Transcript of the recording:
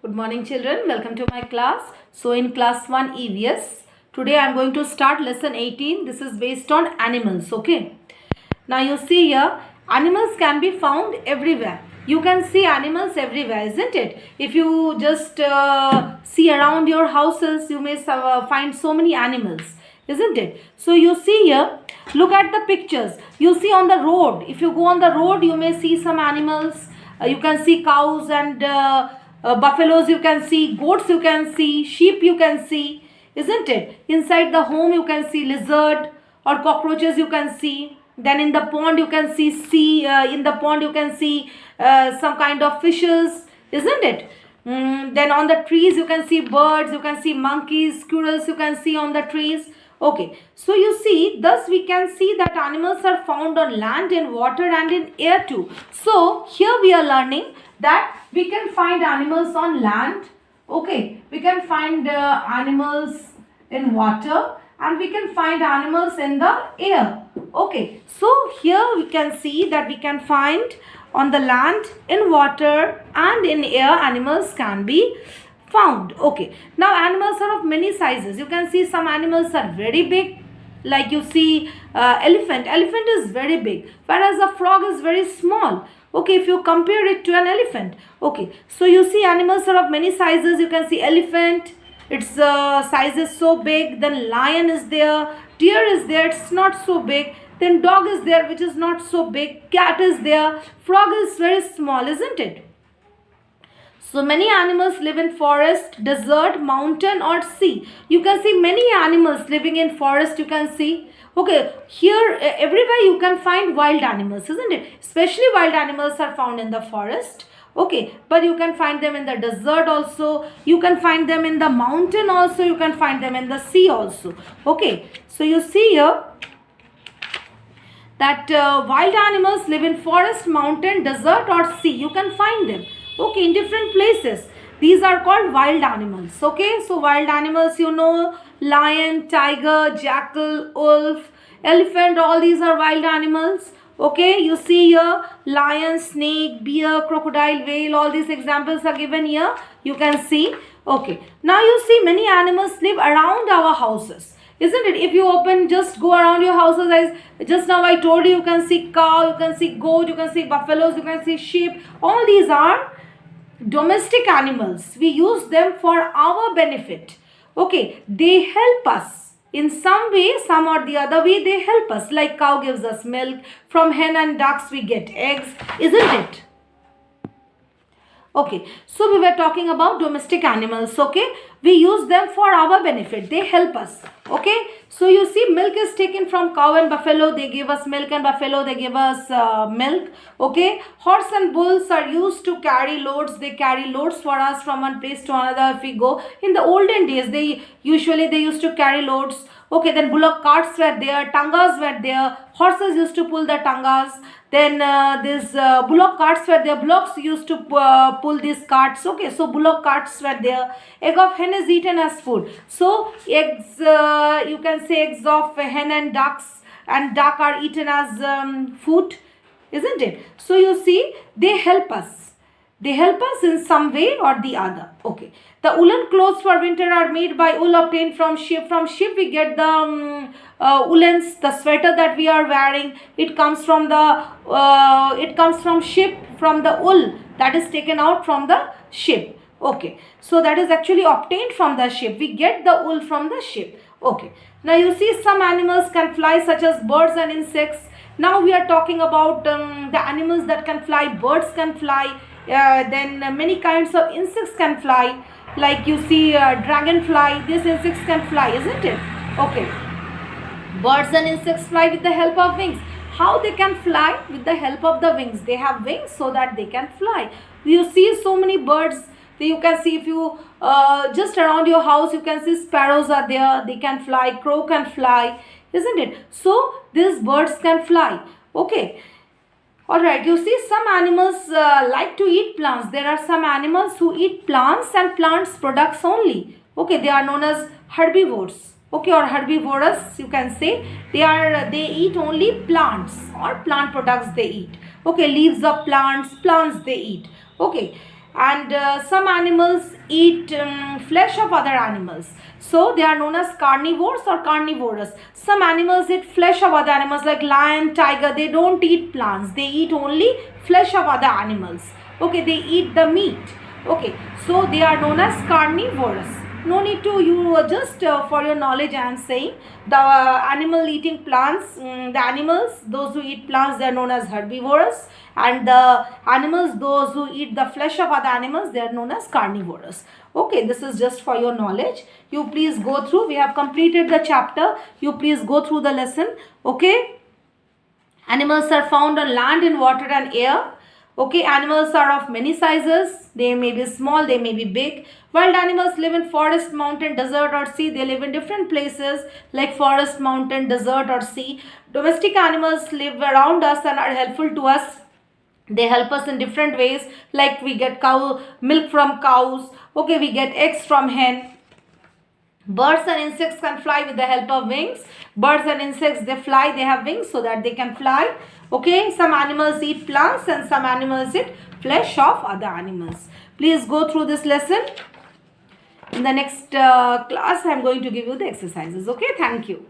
Good morning children, welcome to my class. So in class 1 EVS, today I am going to start lesson 18. This is based on animals, okay. Now you see here, animals can be found everywhere. You can see animals everywhere, isn't it? If you just see around your houses, you may find so many animals, isn't it? So you see here, look at the pictures. You see on the road, if you go on the road, you may see some animals. You can see cows and buffaloes, you can see goats, you can see sheep, you can see, isn't it? Inside the home you can see lizard or cockroaches, you can see. Then in the pond you can see in the pond you can see some kind of fishes, isn't it? Then on the trees you can see birds, you can see monkeys, squirrels, you can see on the trees. Okay, so you see, thus we can see that animals are found on land, in water and in air too. So here we are learning that we can find animals on land, okay, we can find animals in water, and we can find animals in the air. Okay, so here we can see that we can find on the land, in water and in air animals can be found. Okay, now animals are of many sizes. You can see some animals are very big, like you see elephant is very big, whereas a frog is very small. Okay, if you compare it to an elephant. Okay, so you see animals are of many sizes. You can see elephant, its size is so big. Then lion is there, deer is there, it's not so big. Then dog is there, which is not so big. Cat is there, frog is very small, isn't it? So many animals live in forest, desert, mountain or sea. You can see many animals living in forest, you can see. Okay, here everywhere you can find wild animals, isn't it? Especially wild animals are found in the forest. Okay, but you can find them in the desert also. You can find them in the mountain also. You can find them in the sea also. Okay, so you see here that wild animals live in forest, mountain, desert or sea. You can find them. Okay, in different places. These are called wild animals. Okay, so wild animals, you know, lion, tiger, jackal, wolf, elephant, all these are wild animals. Okay, you see here lion, snake, bear, crocodile, whale, all these examples are given here. You can see. Okay, now you see many animals live around our houses, isn't it? If you just go around your houses, as just now I told you, you can see cow, you can see goat, you can see buffaloes, you can see sheep. All these are domestic animals. We use them for our benefit. Okay, they help us in some way, some or the other way they help us. Like cow gives us milk, from hen and ducks we get eggs, isn't it? Okay, so we were talking about domestic animals. Okay, we use them for our benefit, they help us. Okay, so you see milk is taken from cow and buffalo, they give us milk, and buffalo they give us milk. Okay, horse and bulls are used to carry loads, they carry loads for us from one place to another. If we go in the olden days, they used to carry loads. Okay, then bullock carts were there, tangas were there, horses used to pull the tangas. Then these bullock carts were there, bullocks used to pull these carts. Okay, so bullock carts were there. Egg of hen is eaten as food. So eggs, you can say eggs of hen and duck are eaten as food, isn't it? So you see, they help us. They help us in some way or the other. Okay. The woolen clothes for winter are made by wool obtained from sheep. From sheep we get the woolens, the sweater that we are wearing. It comes from sheep, from the wool that is taken out from the sheep. Okay. So that is actually obtained from the sheep. We get the wool from the sheep. Okay. Now you see some animals can fly, such as birds and insects. Now we are talking about the animals that can fly. Birds can fly. Then many kinds of insects can fly, like you see dragonfly. These insects can fly, isn't it? Okay, birds and insects fly with the help of wings. How they can fly? With the help of the wings. They have wings so that they can fly. You see so many birds. You can see, if you just around your house, you can see sparrows are there, they can fly. Crow can fly, isn't it? So these birds can fly. Okay. Alright, you see some animals like to eat plants. There are some animals who eat plants and plants products only. Okay, they are known as herbivores. Okay, or herbivorous, you can say. They eat only plants or plant products they eat. Okay, leaves of plants they eat. Okay, and some animals eat flesh of other animals. So they are known as carnivores or carnivorous. Some animals eat flesh of other animals like lion, tiger. They don't eat plants. They eat only flesh of other animals. Okay, they eat the meat. Okay, so they are known as carnivorous. No need to, you just for your knowledge I am saying, the animal eating plants, the animals, those who eat plants, they are known as herbivorous, and the animals, those who eat the flesh of other animals, they are known as carnivorous. Okay, this is just for your knowledge. You please go through. We have completed the chapter. You please go through the lesson. Okay. Animals are found on land, in water and air. Okay, animals are of many sizes. They may be small, they may be big. Wild animals live in forest, mountain, desert or sea. They live in different places like forest, mountain, desert or sea. Domestic animals live around us and are helpful to us. They help us in different ways, like we get milk from cows. Okay, we get eggs from hen. Birds and insects can fly with the help of wings. Birds and insects, they fly, they have wings so that they can fly. Okay, some animals eat plants and some animals eat flesh of other animals. Please go through this lesson. In the next class, I am going to give you the exercises. Okay, thank you.